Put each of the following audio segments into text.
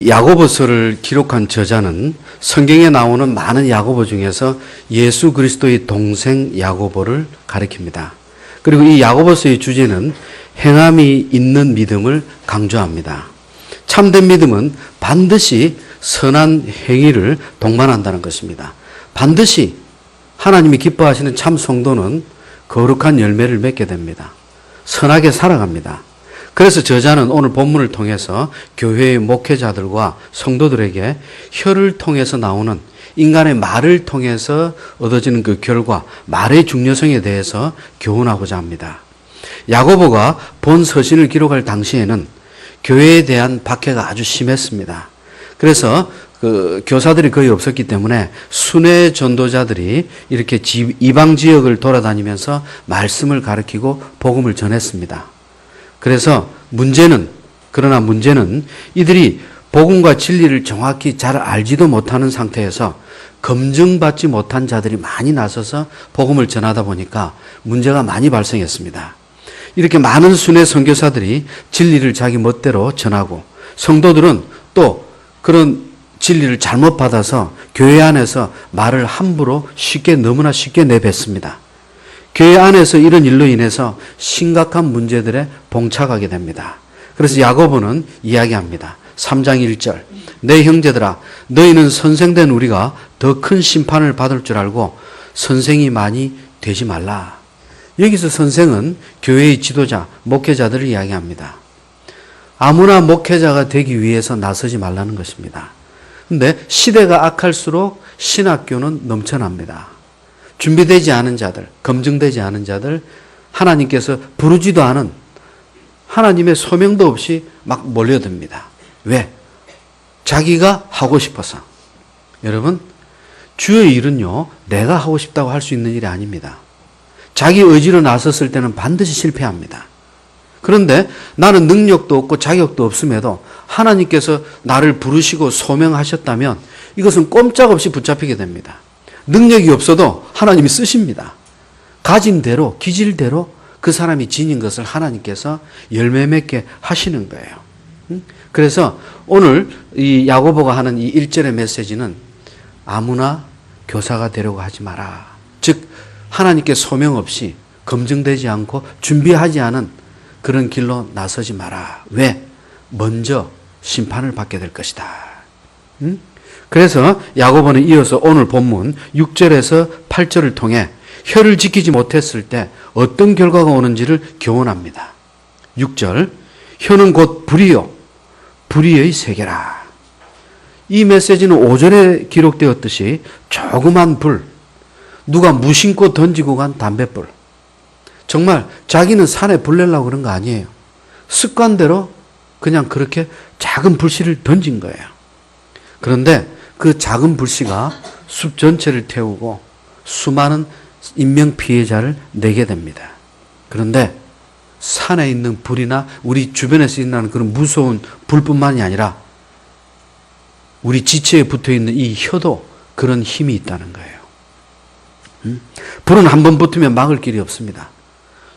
야고보서를 기록한 저자는 성경에 나오는 많은 야고보 중에서 예수 그리스도의 동생 야고보를 가리킵니다. 그리고 이 야고보서의 주제는 행함이 있는 믿음을 강조합니다. 참된 믿음은 반드시 선한 행위를 동반한다는 것입니다. 반드시 하나님이 기뻐하시는 참 성도는 거룩한 열매를 맺게 됩니다. 선하게 살아갑니다. 그래서 저자는 오늘 본문을 통해서 교회의 목회자들과 성도들에게 혀를 통해서 나오는 인간의 말을 통해서 얻어지는 그 결과, 말의 중요성에 대해서 교훈하고자 합니다. 야고보가 본 서신을 기록할 당시에는 교회에 대한 박해가 아주 심했습니다. 그래서 교사들이 거의 없었기 때문에 순회 전도자들이 이렇게 이방 지역을 돌아다니면서 말씀을 가르치고 복음을 전했습니다. 그래서 그러나 문제는 이들이 복음과 진리를 정확히 잘 알지도 못하는 상태에서 검증받지 못한 자들이 많이 나서서 복음을 전하다 보니까 문제가 많이 발생했습니다. 이렇게 많은 순회 선교사들이 진리를 자기 멋대로 전하고 성도들은 또 그런 진리를 잘못 받아서 교회 안에서 말을 함부로 너무나 쉽게 내뱉습니다. 교회 안에서 이런 일로 인해서 심각한 문제들에 봉착하게 됩니다. 그래서 야고보는 이야기합니다. 3장 1절. 내 형제들아, 너희는 선생된 우리가 더 큰 심판을 받을 줄 알고 선생이 많이 되지 말라. 여기서 선생은 교회의 지도자, 목회자들을 이야기합니다. 아무나 목회자가 되기 위해서 나서지 말라는 것입니다. 그런데 시대가 악할수록 신학교는 넘쳐납니다. 준비되지 않은 자들, 검증되지 않은 자들, 하나님께서 부르지도 않은 하나님의 소명도 없이 막 몰려듭니다. 왜? 자기가 하고 싶어서. 여러분, 주의 일은요, 내가 하고 싶다고 할 수 있는 일이 아닙니다. 자기 의지로 나섰을 때는 반드시 실패합니다. 그런데 나는 능력도 없고 자격도 없음에도 하나님께서 나를 부르시고 소명하셨다면 이것은 꼼짝없이 붙잡히게 됩니다. 능력이 없어도 하나님이 쓰십니다. 가진 대로, 기질대로 그 사람이 지닌 것을 하나님께서 열매 맺게 하시는 거예요. 그래서 오늘 이 야고보가 하는 이 1절의 메시지는 아무나 교사가 되려고 하지 마라. 즉 하나님께 소명 없이 검증되지 않고 준비하지 않은 그런 길로 나서지 마라. 왜? 먼저 심판을 받게 될 것이다. 그래서 야고보는 이어서 오늘 본문 6절에서 8절을 통해 혀를 지키지 못했을 때 어떤 결과가 오는지를 교훈합니다. 6절, 혀는 곧 불이요, 불의의 세계라. 이 메시지는 5절에 기록되었듯이 조그만 불, 누가 무심코 던지고 간 담뱃불. 정말 자기는 산에 불 내려고 그런 거 아니에요. 습관대로 그냥 그렇게 작은 불씨를 던진 거예요. 그런데 그 작은 불씨가 숲 전체를 태우고 수많은 인명 피해자를 내게 됩니다. 그런데 산에 있는 불이나 우리 주변에서 일어나는 그런 무서운 불뿐만이 아니라 우리 지체에 붙어있는 이 혀도 그런 힘이 있다는 거예요. 불은 한번 붙으면 막을 길이 없습니다.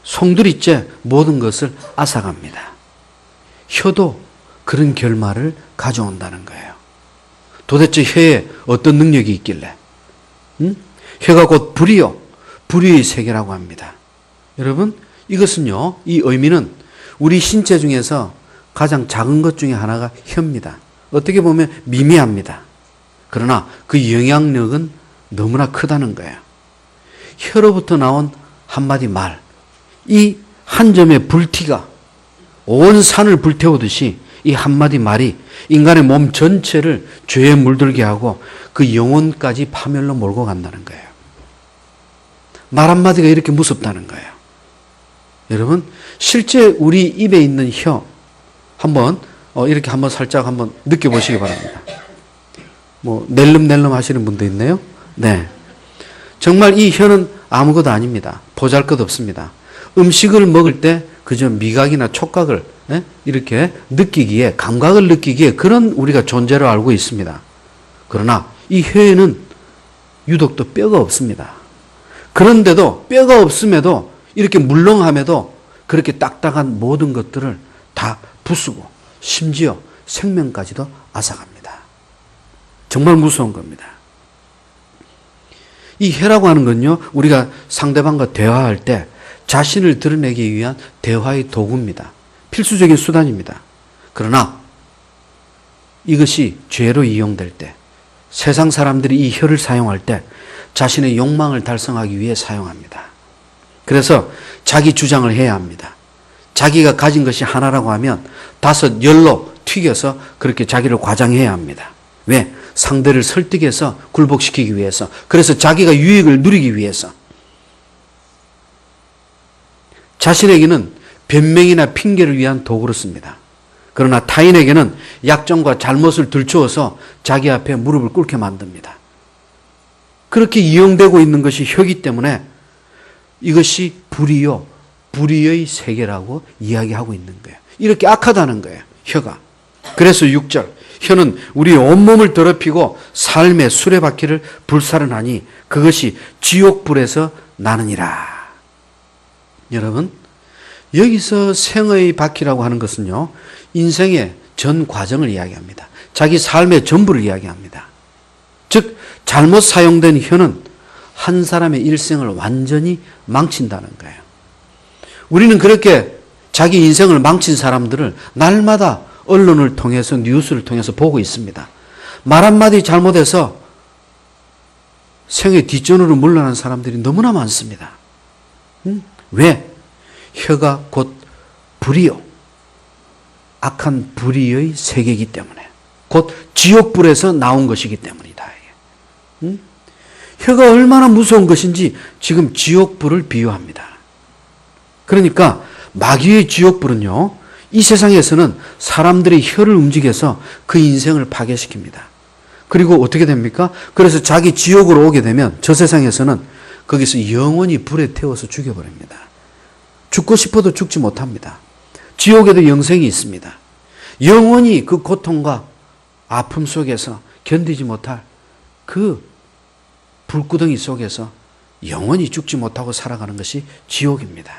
송두리째 모든 것을 앗아갑니다. 혀도 그런 결말을 가져온다는 거예요. 도대체 혀에 어떤 능력이 있길래? 혀가 곧 불이요, 불의의 세계라고 합니다. 여러분, 이것은요, 이 의미는 우리 신체 중에서 가장 작은 것 중에 하나가 혀입니다. 어떻게 보면 미미합니다. 그러나 그 영향력은 너무나 크다는 거예요. 혀로부터 나온 한마디 말, 이 한 점의 불티가 온 산을 불태우듯이 이 한마디 말이 인간의 몸 전체를 죄에 물들게 하고 그 영혼까지 파멸로 몰고 간다는 거예요. 말 한마디가 이렇게 무섭다는 거예요. 여러분, 실제 우리 입에 있는 혀 한번 이렇게 한번 살짝 한번 느껴보시기 바랍니다. 낼름낼름 하시는 분도 있네요. 네. 정말 이 혀는 아무것도 아닙니다. 보잘것없습니다. 음식을 먹을 때 그저 미각이나 촉각을 이렇게 느끼기에, 감각을 느끼기에 그런 우리가 존재로 알고 있습니다. 그러나 이 혀에는 유독 또 뼈가 없습니다. 그런데도 뼈가 없음에도 이렇게 물렁함에도 그렇게 딱딱한 모든 것들을 다 부수고 심지어 생명까지도 앗아갑니다. 정말 무서운 겁니다. 이 혀라고 하는 건요, 우리가 상대방과 대화할 때 자신을 드러내기 위한 대화의 도구입니다. 필수적인 수단입니다. 그러나 이것이 죄로 이용될 때, 세상 사람들이 이 혀를 사용할 때 자신의 욕망을 달성하기 위해 사용합니다. 그래서 자기 주장을 해야 합니다. 자기가 가진 것이 하나라고 하면 5, 10로 튀겨서 그렇게 자기를 과장해야 합니다. 왜? 상대를 설득해서 굴복시키기 위해서. 그래서 자기가 유익을 누리기 위해서. 자신에게는 변명이나 핑계를 위한 도구로 씁니다. 그러나 타인에게는 약점과 잘못을 들추어서 자기 앞에 무릎을 꿇게 만듭니다. 그렇게 이용되고 있는 것이 혀이기 때문에 이것이 불의요, 불의의 세계라고 이야기하고 있는 거예요. 이렇게 악하다는 거예요, 혀가. 그래서 6절, 혀는 우리 온몸을 더럽히고 삶의 수레바퀴를 불살은하니 그것이 지옥불에서 나느니라. 여러분, 여기서 생의 바퀴라고 하는 것은요, 인생의 전 과정을 이야기합니다. 자기 삶의 전부를 이야기합니다. 즉, 잘못 사용된 혀는 한 사람의 일생을 완전히 망친다는 거예요. 우리는 그렇게 자기 인생을 망친 사람들을 날마다 언론을 통해서, 뉴스를 통해서 보고 있습니다. 말 한마디 잘못해서 생의 뒷전으로 물러난 사람들이 너무나 많습니다. 왜? 혀가 곧 불이요, 악한 불의의 세계이기 때문에, 곧 지옥불에서 나온 것이기 때문이다. 혀가 얼마나 무서운 것인지 지금 지옥불을 비유합니다. 그러니까 마귀의 지옥불은요, 이 세상에서는 사람들이 혀를 움직여서 그 인생을 파괴시킵니다. 그리고 어떻게 됩니까? 그래서 자기 지옥으로 오게 되면 저 세상에서는 거기서 영원히 불에 태워서 죽여버립니다. 죽고 싶어도 죽지 못합니다. 지옥에도 영생이 있습니다. 영원히 그 고통과 아픔 속에서 견디지 못할 그 불구덩이 속에서 영원히 죽지 못하고 살아가는 것이 지옥입니다.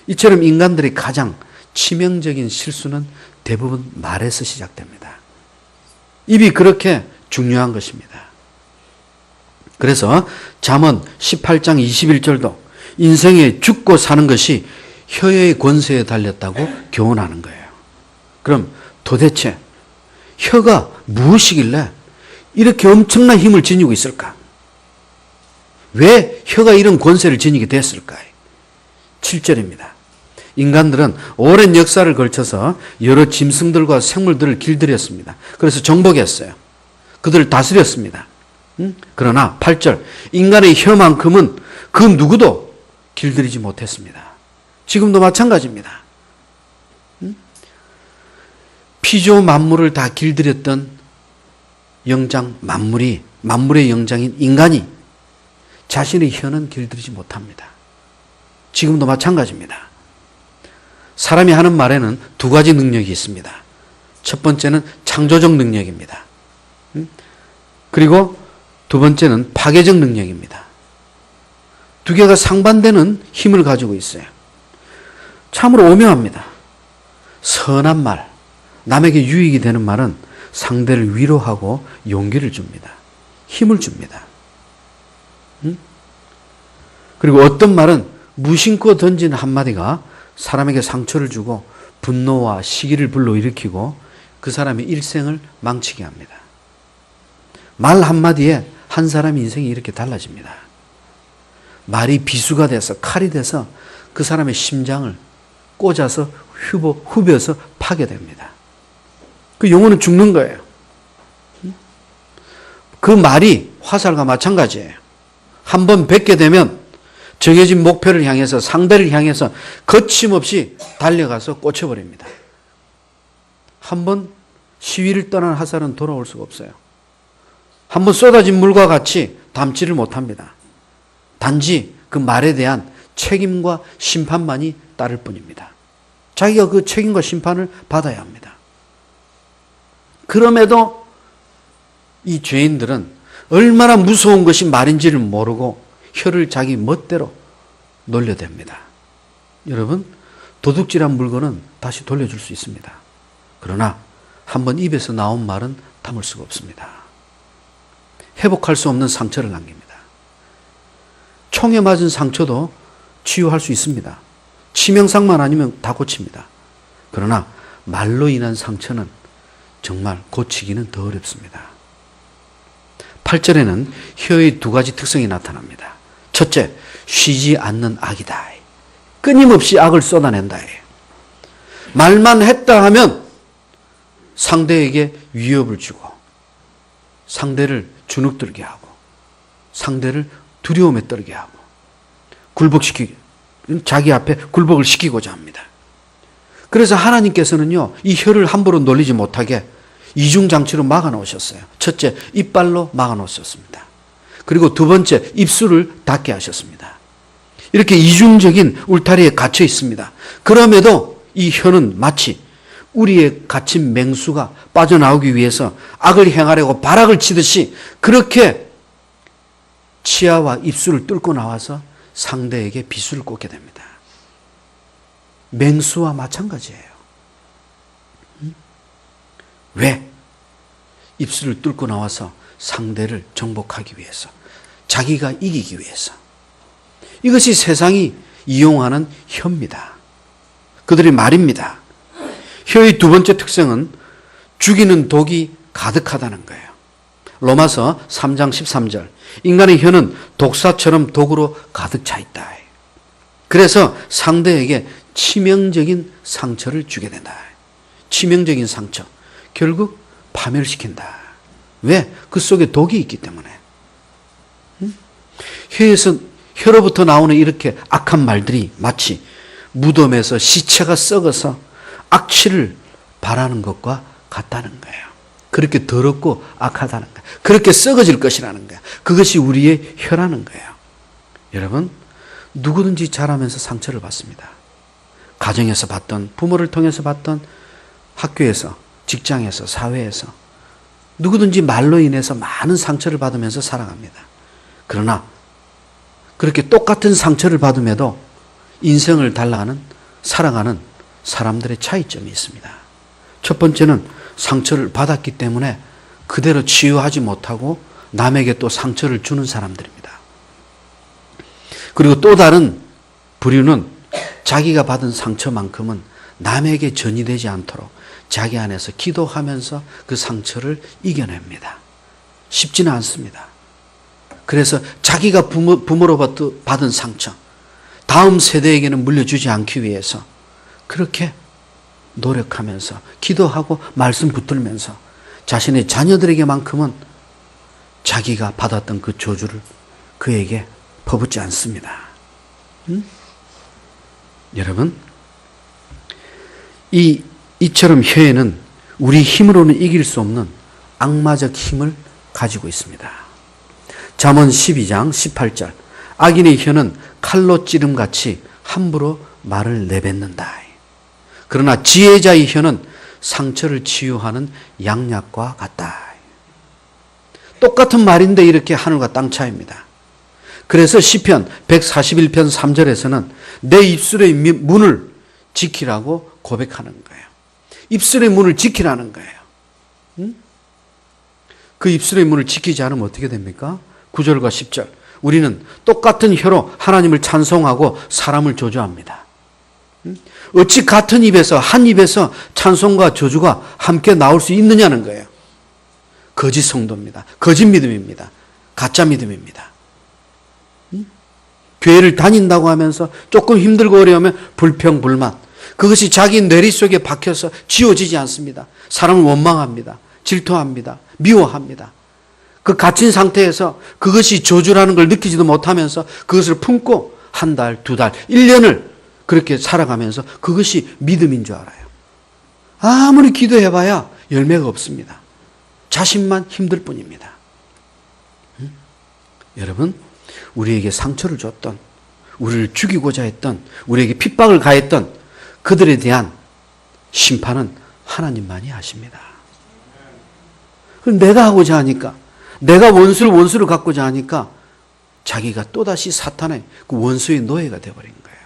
이처럼 인간들의 가장 치명적인 실수는 대부분 말에서 시작됩니다. 입이 그렇게 중요한 것입니다. 그래서 잠언 18장 21절도 인생에 죽고 사는 것이 혀의 권세에 달렸다고 교훈하는 거예요. 그럼 도대체 혀가 무엇이길래 이렇게 엄청난 힘을 지니고 있을까? 왜 혀가 이런 권세를 지니게 됐을까? 7절입니다. 인간들은 오랜 역사를 걸쳐서 여러 짐승들과 생물들을 길들였습니다. 그래서 정복했어요. 그들을 다스렸습니다. 그러나 8절, 인간의 혀만큼은 그 누구도 길들이지 못했습니다. 지금도 마찬가지입니다. 피조 만물을 다 길들였던 영장 만물의 영장인 인간이 자신의 혀는 길들이지 못합니다. 지금도 마찬가지입니다. 사람이 하는 말에는 2가지 능력이 있습니다. 첫 번째는 창조적 능력입니다. 그리고 2번째는 파괴적 능력입니다. 2개가 상반되는 힘을 가지고 있어요. 참으로 오묘합니다. 선한 말, 남에게 유익이 되는 말은 상대를 위로하고 용기를 줍니다. 힘을 줍니다. 그리고 어떤 말은 무심코 던진 한마디가 사람에게 상처를 주고 분노와 시기를 불러일으키고 그 사람의 일생을 망치게 합니다. 말 한마디에 한 사람의 인생이 이렇게 달라집니다. 말이 비수가 돼서 칼이 돼서 그 사람의 심장을 꽂아서 후벼서 파괴됩니다. 그 영혼은 죽는 거예요. 그 말이 화살과 마찬가지예요. 한번 뱉게 되면 정해진 목표를 향해서, 상대를 향해서 거침없이 달려가서 꽂혀버립니다. 한번 시위를 떠난 화살은 돌아올 수가 없어요. 한번 쏟아진 물과 같이 담지를 못합니다. 단지 그 말에 대한 책임과 심판만이 따를 뿐입니다. 자기가 그 책임과 심판을 받아야 합니다. 그럼에도 이 죄인들은 얼마나 무서운 것이 말인지를 모르고 혀를 자기 멋대로 놀려댑니다. 여러분, 도둑질한 물건은 다시 돌려줄 수 있습니다. 그러나 한번 입에서 나온 말은 담을 수가 없습니다. 회복할 수 없는 상처를 남깁니다. 총에 맞은 상처도 치유할 수 있습니다. 치명상만 아니면 다 고칩니다. 그러나 말로 인한 상처는 정말 고치기는 더 어렵습니다. 8절에는 혀의 두 가지 특성이 나타납니다. 첫째, 쉬지 않는 악이다. 끊임없이 악을 쏟아낸다. 말만 했다 하면 상대에게 위협을 주고 상대를 주눅들게 하고 상대를 두려움에 떨게 하고 자기 앞에 굴복을 시키고자 합니다. 그래서 하나님께서는요, 이 혀를 함부로 놀리지 못하게 이중장치로 막아놓으셨어요. 첫째, 이빨로 막아놓으셨습니다. 그리고 두 번째, 입술을 닫게 하셨습니다. 이렇게 이중적인 울타리에 갇혀 있습니다. 그럼에도 이 혀는 마치 우리의 갇힌 맹수가 빠져나오기 위해서 악을 행하려고 발악을 치듯이 그렇게 치아와 입술을 뚫고 나와서 상대에게 비수를 꽂게 됩니다. 맹수와 마찬가지예요. 왜? 입술을 뚫고 나와서 상대를 정복하기 위해서, 자기가 이기기 위해서. 이것이 세상이 이용하는 혀입니다. 그들의 말입니다. 혀의 두 번째 특성은 죽이는 독이 가득하다는 거예요. 로마서 3장 13절. 인간의 혀는 독사처럼 독으로 가득 차 있다. 그래서 상대에게 치명적인 상처를 주게 된다. 치명적인 상처. 결국 파멸시킨다. 왜? 그 속에 독이 있기 때문에. 혀로부터 나오는 이렇게 악한 말들이 마치 무덤에서 시체가 썩어서 악취를 발하는 것과 같다는 거예요. 그렇게 더럽고 악하다는 거예요. 그렇게 썩어질 것이라는 거예요. 그것이 우리의 혀라는 거예요. 여러분, 누구든지 자라면서 상처를 받습니다. 가정에서 받던, 부모를 통해서 받던, 학교에서, 직장에서, 사회에서 누구든지 말로 인해서 많은 상처를 받으면서 살아갑니다. 그러나 그렇게 똑같은 상처를 받음에도 인생을 살아가는 사람들의 차이점이 있습니다. 첫 번째는 상처를 받았기 때문에 그대로 치유하지 못하고 남에게 또 상처를 주는 사람들입니다. 그리고 또 다른 부류는 자기가 받은 상처만큼은 남에게 전이되지 않도록 자기 안에서 기도하면서 그 상처를 이겨냅니다. 쉽지는 않습니다. 그래서 자기가 부모로 받은 상처, 다음 세대에게는 물려주지 않기 위해서 그렇게 노력하면서 기도하고 말씀 붙들면서 자신의 자녀들에게만큼은 자기가 받았던 그 저주를 그에게 퍼붓지 않습니다. 여러분, 이처럼 혀에는 우리 힘으로는 이길 수 없는 악마적 힘을 가지고 있습니다. 잠언 12장 18절. 악인의 혀는 칼로 찌름같이 함부로 말을 내뱉는다. 그러나 지혜자의 혀는 상처를 치유하는 양약과 같다. 똑같은 말인데 이렇게 하늘과 땅 차이입니다. 그래서 시편 141편 3절에서는 내 입술의 문을 지키라고 고백하는 거예요. 입술의 문을 지키라는 거예요. 그 입술의 문을 지키지 않으면 어떻게 됩니까? 9절과 10절. 우리는 똑같은 혀로 하나님을 찬송하고 사람을 저주합니다. 어찌 같은 입에서, 한 입에서 찬송과 저주가 함께 나올 수 있느냐는 거예요. 거짓 성도입니다. 거짓 믿음입니다. 가짜 믿음입니다. 교회를 다닌다고 하면서 조금 힘들고 어려우면 불평, 불만. 그것이 자기 뇌리 속에 박혀서 지워지지 않습니다. 사람을 원망합니다. 질투합니다. 미워합니다. 그 갇힌 상태에서 그것이 저주라는 걸 느끼지도 못하면서 그것을 품고 한 달, 두 달, 1년을 그렇게 살아가면서 그것이 믿음인 줄 알아요. 아무리 기도해봐야 열매가 없습니다. 자신만 힘들 뿐입니다. 여러분, 우리에게 상처를 줬던, 우리를 죽이고자 했던, 우리에게 핍박을 가했던 그들에 대한 심판은 하나님만이 하십니다. 그럼 내가 하고자 하니까, 내가 원수를 갖고자 하니까 자기가 또다시 사탄의 그 원수의 노예가 되어버린 거예요.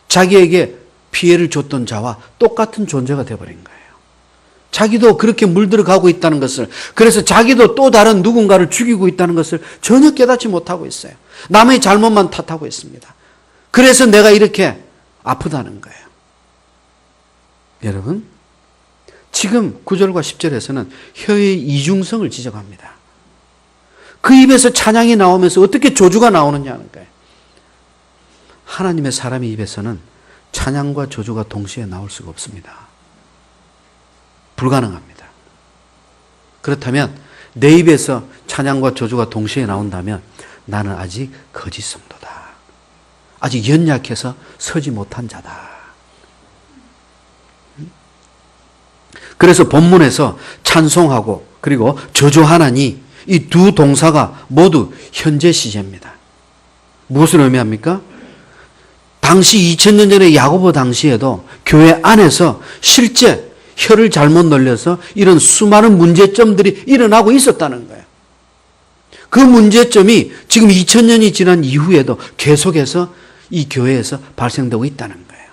자기에게 피해를 줬던 자와 똑같은 존재가 되어버린 거예요. 자기도 그렇게 물들어가고 있다는 것을, 그래서 자기도 또 다른 누군가를 죽이고 있다는 것을 전혀 깨닫지 못하고 있어요. 남의 잘못만 탓하고 있습니다. 그래서 내가 이렇게 아프다는 거예요. 여러분, 지금 9절과 10절에서는 혀의 이중성을 지적합니다. 그 입에서 찬양이 나오면서 어떻게 저주가 나오느냐는 거예요. 하나님의 사람의 입에서는 찬양과 저주가 동시에 나올 수가 없습니다. 불가능합니다. 그렇다면 내 입에서 찬양과 저주가 동시에 나온다면 나는 아직 거짓 성도다. 아직 연약해서 서지 못한 자다. 그래서 본문에서 찬송하고 그리고 저주하나니 이 두 동사가 모두 현재 시제입니다. 무엇을 의미합니까? 당시 2000년 전의 야고보 당시에도 교회 안에서 실제 혀를 잘못 늘려서 이런 수많은 문제점들이 일어나고 있었다는 거예요. 그 문제점이 지금 2000년이 지난 이후에도 계속해서 이 교회에서 발생되고 있다는 거예요.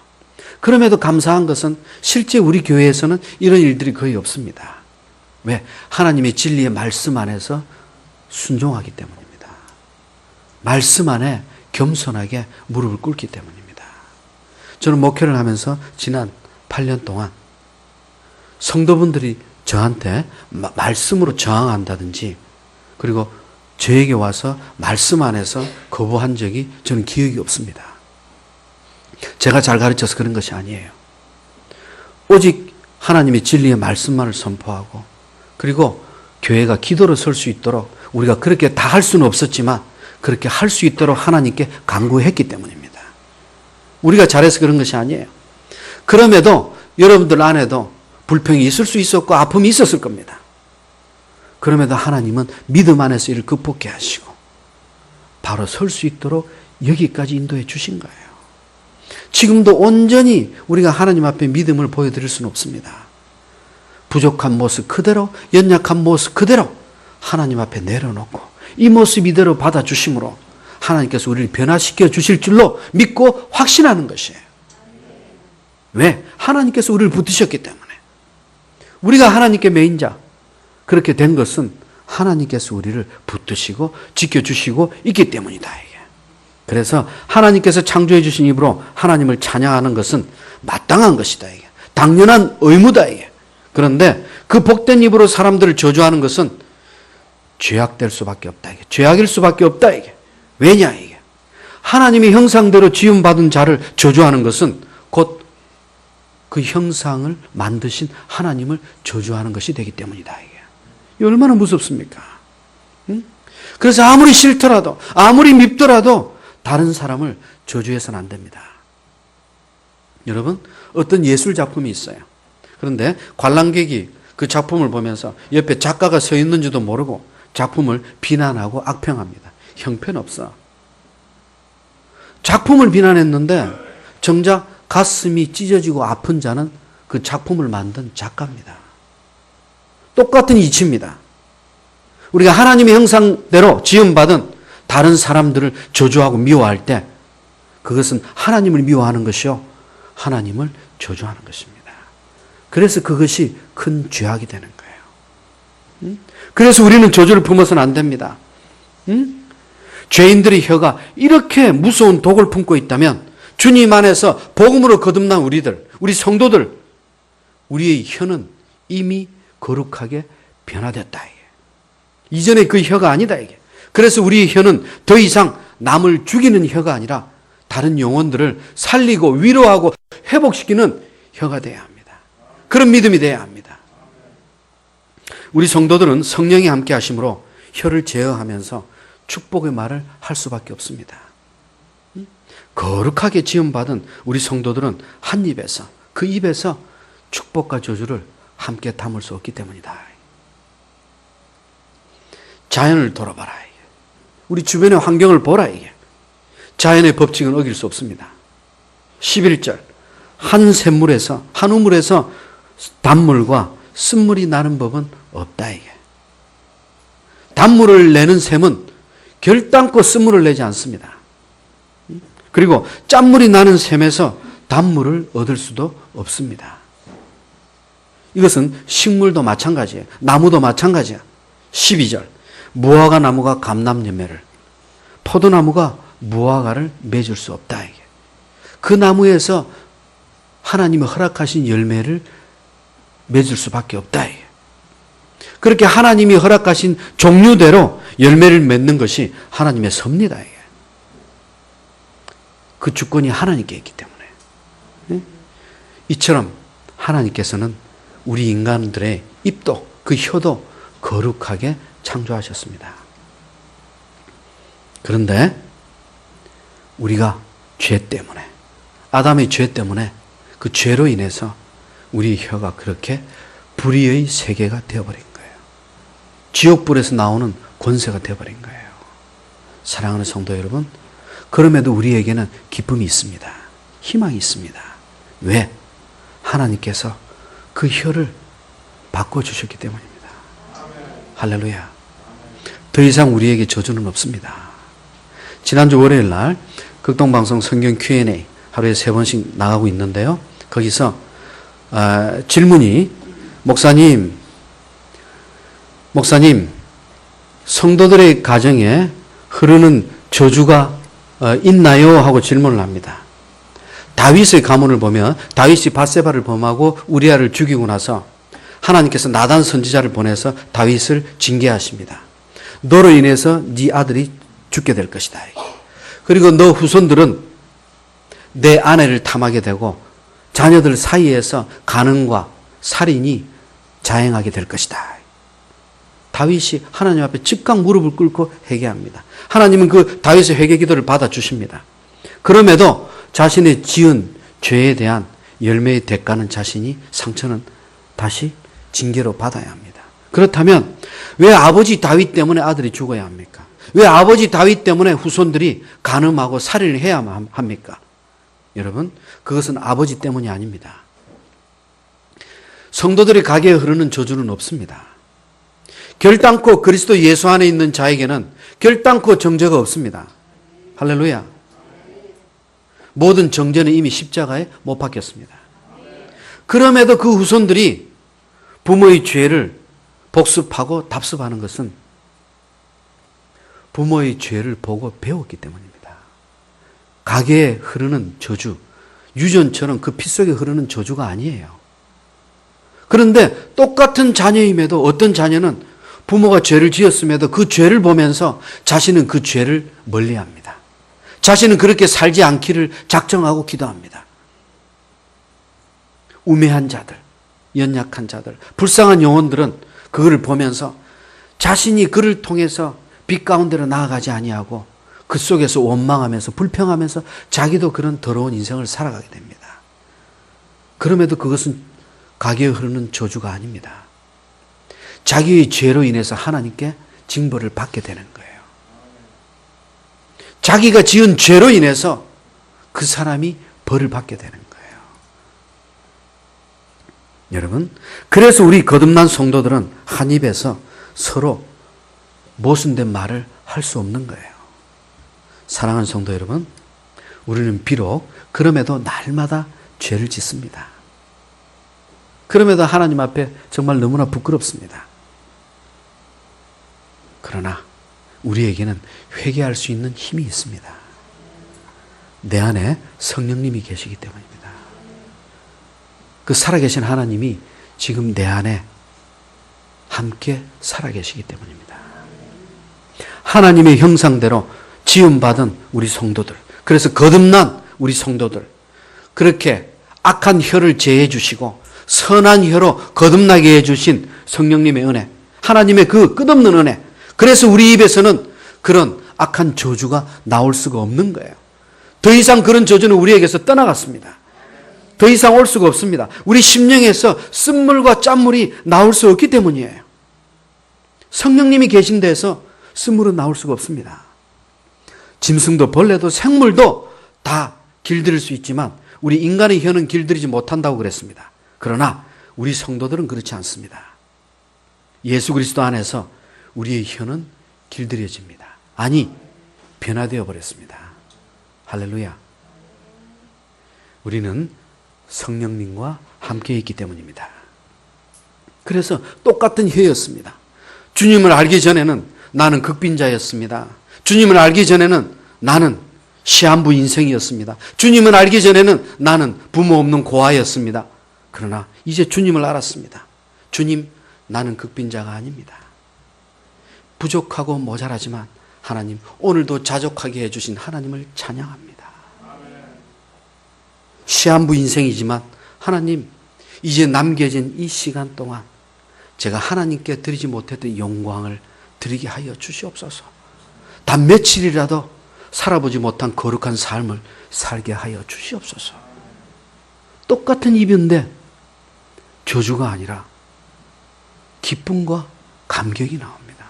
그럼에도 감사한 것은 실제 우리 교회에서는 이런 일들이 거의 없습니다. 왜? 하나님의 진리의 말씀 안에서 순종하기 때문입니다. 말씀 안에 겸손하게 무릎을 꿇기 때문입니다. 저는 목회를 하면서 지난 8년 동안 성도분들이 저한테 말씀으로 저항한다든지 그리고 저에게 와서 말씀 안에서 거부한 적이 저는 기억이 없습니다. 제가 잘 가르쳐서 그런 것이 아니에요. 오직 하나님의 진리의 말씀만을 선포하고 그리고 교회가 기도로 설 수 있도록 우리가 그렇게 다 할 수는 없었지만 그렇게 할 수 있도록 하나님께 간구했기 때문입니다. 우리가 잘해서 그런 것이 아니에요. 그럼에도 여러분들 안에도 불평이 있을 수 있었고 아픔이 있었을 겁니다. 그럼에도 하나님은 믿음 안에서 이를 극복해 하시고 바로 설 수 있도록 여기까지 인도해 주신 거예요. 지금도 온전히 우리가 하나님 앞에 믿음을 보여드릴 수는 없습니다. 부족한 모습 그대로, 연약한 모습 그대로 하나님 앞에 내려놓고 이 모습 이대로 받아주심으로 하나님께서 우리를 변화시켜 주실 줄로 믿고 확신하는 것이에요. 왜? 하나님께서 우리를 붙드셨기 때문에. 우리가 하나님께 매인 자, 그렇게 된 것은 하나님께서 우리를 붙드시고 지켜주시고 있기 때문이다. 이게. 그래서 하나님께서 창조해 주신 입으로 하나님을 찬양하는 것은 마땅한 것이다. 이게. 당연한 의무다. 이게. 그런데 그 복된 입으로 사람들을 저주하는 것은 죄악될 수밖에 없다. 이게. 죄악일 수밖에 없다. 이게. 왜냐 이게. 하나님의 형상대로 지음받은 자를 저주하는 것은 곧 그 형상을 만드신 하나님을 저주하는 것이 되기 때문이다. 이게 얼마나 무섭습니까? 응? 그래서 아무리 싫더라도 아무리 밉더라도 다른 사람을 저주해서는 안 됩니다. 여러분 어떤 예술 작품이 있어요. 그런데 관람객이 그 작품을 보면서 옆에 작가가 서 있는지도 모르고 작품을 비난하고 악평합니다. 형편없어. 작품을 비난했는데 정작 가슴이 찢어지고 아픈 자는 그 작품을 만든 작가입니다. 똑같은 이치입니다. 우리가 하나님의 형상대로 지음받은 다른 사람들을 저주하고 미워할 때 그것은 하나님을 미워하는 것이요 하나님을 저주하는 것입니다. 그래서 그것이 큰 죄악이 되는 거예요. 그래서 우리는 저주를 품어서는 안 됩니다. 죄인들의 혀가 이렇게 무서운 독을 품고 있다면 주님 안에서 복음으로 거듭난 우리들, 우리 성도들, 우리의 혀는 이미 거룩하게 변화됐다. 이게. 이전에 그 혀가 아니다. 이게. 그래서 우리의 혀는 더 이상 남을 죽이는 혀가 아니라 다른 영혼들을 살리고 위로하고 회복시키는 혀가 되어야 합니다. 그런 믿음이 되어야 합니다. 우리 성도들은 성령이 함께 하심으로 혀를 제어하면서 축복의 말을 할 수밖에 없습니다. 거룩하게 지음받은 우리 성도들은 한 입에서 그 입에서 축복과 저주를 함께 담을 수 없기 때문이다. 자연을 돌아봐라. 우리 주변의 환경을 보라. 이게. 자연의 법칙은 어길 수 없습니다. 11절 한 샘물에서 한 우물에서 단물과 쓴물이 나는 법은 없다. 이게. 단물을 내는 샘은 결단코 쓴물을 내지 않습니다. 그리고 짠물이 나는 샘에서 단물을 얻을 수도 없습니다. 이것은 식물도 마찬가지예요. 나무도 마찬가지야. 12절. 무화과 나무가 감람 열매를, 포도나무가 무화과를 맺을 수 없다. 이게. 그 나무에서 하나님이 허락하신 열매를 맺을 수밖에 없다. 이게. 그렇게 하나님이 허락하신 종류대로 열매를 맺는 것이 하나님의 섭니다. 이게. 그 주권이 하나님께 있기 때문에. 이처럼 하나님께서는 우리 인간들의 입도, 그 혀도 거룩하게 창조하셨습니다. 그런데 우리가 죄 때문에, 아담의 죄 때문에, 그 죄로 인해서 우리 혀가 그렇게 불의의 세계가 되어버린 거예요. 지옥불에서 나오는 권세가 되어버린 거예요. 사랑하는 성도 여러분, 그럼에도 우리에게는 기쁨이 있습니다. 희망이 있습니다. 왜? 하나님께서 그 혀를 바꿔주셨기 때문입니다. 할렐루야. 더 이상 우리에게 저주는 없습니다. 지난주 월요일 날 극동방송 성경 Q&A 하루에 3번씩 나가고 있는데요. 거기서 질문이 목사님, 성도들의 가정에 흐르는 저주가 있나요? 하고 질문을 합니다. 다윗의 가문을 보면 다윗이 밧세바를 범하고 우리아를 죽이고 나서 하나님께서 나단 선지자를 보내서 다윗을 징계하십니다. 너로 인해서 네 아들이 죽게 될 것이다. 그리고 너 후손들은 내 아내를 탐하게 되고 자녀들 사이에서 간음과 살인이 자행하게 될 것이다. 다윗이 하나님 앞에 즉각 무릎을 꿇고 회개합니다. 하나님은 그 다윗의 회개 기도를 받아주십니다. 그럼에도 자신의 지은 죄에 대한 열매의 대가는 자신이, 상처는 다시 징계로 받아야 합니다. 그렇다면 왜 아버지 다윗 때문에 아들이 죽어야 합니까? 왜 아버지 다윗 때문에 후손들이 간음하고 살인을 해야만 합니까? 여러분, 그것은 아버지 때문이 아닙니다. 성도들의 가게에 흐르는 저주는 없습니다. 결단코 그리스도 예수 안에 있는 자에게는 결단코 정죄가 없습니다. 할렐루야. 모든 정죄는 이미 십자가에 못 박혔습니다. 그럼에도 그 후손들이 부모의 죄를 복습하고 답습하는 것은 부모의 죄를 보고 배웠기 때문입니다. 가게에 흐르는 저주, 유전처럼 그 피 속에 흐르는 저주가 아니에요. 그런데 똑같은 자녀임에도 어떤 자녀는 부모가 죄를 지었음에도 그 죄를 보면서 자신은 그 죄를 멀리합니다. 자신은 그렇게 살지 않기를 작정하고 기도합니다. 우매한 자들, 연약한 자들, 불쌍한 영혼들은 그것을 보면서 자신이 그를 통해서 빛 가운데로 나아가지 아니하고 그 속에서 원망하면서 불평하면서 자기도 그런 더러운 인생을 살아가게 됩니다. 그럼에도 그것은 가게에 흐르는 저주가 아닙니다. 자기의 죄로 인해서 하나님께 징벌을 받게 되는 거예요. 자기가 지은 죄로 인해서 그 사람이 벌을 받게 되는 거예요. 여러분, 그래서 우리 거듭난 성도들은 한 입에서 서로 모순된 말을 할 수 없는 거예요. 사랑하는 성도 여러분, 우리는 비록 그럼에도 날마다 죄를 짓습니다. 그럼에도 하나님 앞에 정말 너무나 부끄럽습니다. 그러나 우리에게는 회개할 수 있는 힘이 있습니다. 내 안에 성령님이 계시기 때문입니다. 그 살아계신 하나님이 지금 내 안에 함께 살아계시기 때문입니다. 하나님의 형상대로 지음받은 우리 성도들, 그래서 거듭난 우리 성도들, 그렇게 악한 혀를 제해 주시고 선한 혀로 거듭나게 해주신 성령님의 은혜, 하나님의 그 끝없는 은혜, 그래서 우리 입에서는 그런 악한 저주가 나올 수가 없는 거예요. 더 이상 그런 저주는 우리에게서 떠나갔습니다. 더 이상 올 수가 없습니다. 우리 심령에서 쓴물과 짠물이 나올 수 없기 때문이에요. 성령님이 계신 데서 쓴물은 나올 수가 없습니다. 짐승도 벌레도 생물도 다 길들일 수 있지만 우리 인간의 혀는 길들이지 못한다고 그랬습니다. 그러나 우리 성도들은 그렇지 않습니다. 예수 그리스도 안에서 우리의 혀는 길들여집니다. 아니, 변화되어 버렸습니다. 할렐루야. 우리는 성령님과 함께 있기 때문입니다. 그래서 똑같은 혀였습니다. 주님을 알기 전에는 나는 극빈자였습니다. 주님을 알기 전에는 나는 시한부 인생이었습니다. 주님을 알기 전에는 나는 부모 없는 고아였습니다. 그러나 이제 주님을 알았습니다. 주님, 나는 극빈자가 아닙니다. 부족하고 모자라지만 하나님, 오늘도 자족하게 해주신 하나님을 찬양합니다. 시한부 인생이지만 하나님, 이제 남겨진 이 시간 동안 제가 하나님께 드리지 못했던 영광을 드리게 하여 주시옵소서. 단 며칠이라도 살아보지 못한 거룩한 삶을 살게 하여 주시옵소서. 똑같은 입인데 저주가 아니라 기쁨과 감격이 나옵니다.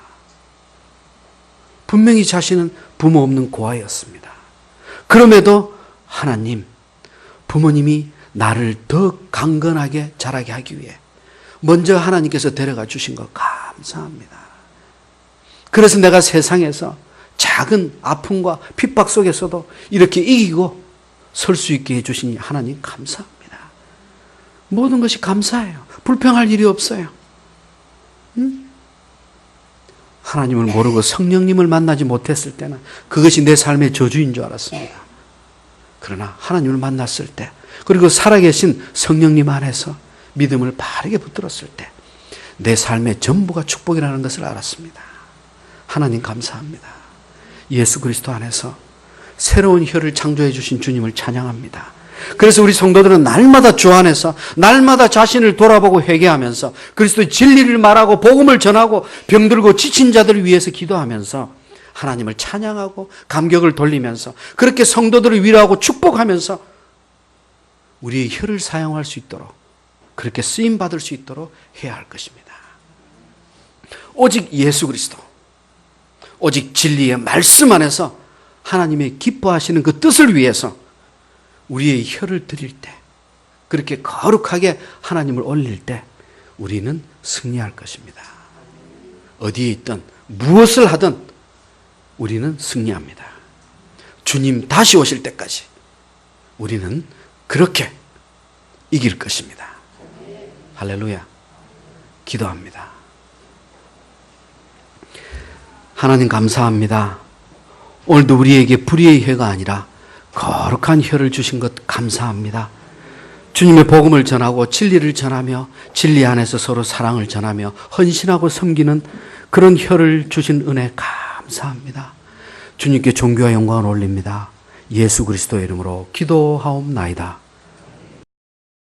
분명히 자신은 부모 없는 고아였습니다. 그럼에도 하나님, 부모님이 나를 더 강건하게 자라게 하기 위해 먼저 하나님께서 데려가 주신 것 감사합니다. 그래서 내가 세상에서 작은 아픔과 핍박 속에서도 이렇게 이기고 설 수 있게 해주시니 하나님 감사합니다. 모든 것이 감사해요. 불평할 일이 없어요. 하나님을 모르고 성령님을 만나지 못했을 때는 그것이 내 삶의 저주인 줄 알았습니다. 그러나 하나님을 만났을 때, 그리고 살아계신 성령님 안에서 믿음을 바르게 붙들었을 때 내 삶의 전부가 축복이라는 것을 알았습니다. 하나님 감사합니다. 예수 그리스도 안에서 새로운 혀를 창조해 주신 주님을 찬양합니다. 그래서 우리 성도들은 날마다 주 안에서 날마다 자신을 돌아보고 회개하면서 그리스도의 진리를 말하고 복음을 전하고 병들고 지친 자들을 위해서 기도하면서 하나님을 찬양하고 감격을 돌리면서 그렇게 성도들을 위로하고 축복하면서 우리의 혀를 사용할 수 있도록, 그렇게 쓰임받을 수 있도록 해야 할 것입니다. 오직 예수 그리스도, 오직 진리의 말씀 안에서 하나님의 기뻐하시는 그 뜻을 위해서 우리의 혀를 드릴 때, 그렇게 거룩하게 하나님을 올릴 때 우리는 승리할 것입니다. 어디에 있든 무엇을 하든 우리는 승리합니다. 주님 다시 오실 때까지 우리는 그렇게 이길 것입니다. 할렐루야. 기도합니다. 하나님 감사합니다. 오늘도 우리에게 불의의 혀가 아니라 거룩한 혀를 주신 것 감사합니다. 주님의 복음을 전하고 진리를 전하며 진리 안에서 서로 사랑을 전하며 헌신하고 섬기는 그런 혀를 주신 은혜 감사합니다. 주님께 존귀와 영광을 올립니다. 예수 그리스도의 이름으로 기도하옵나이다.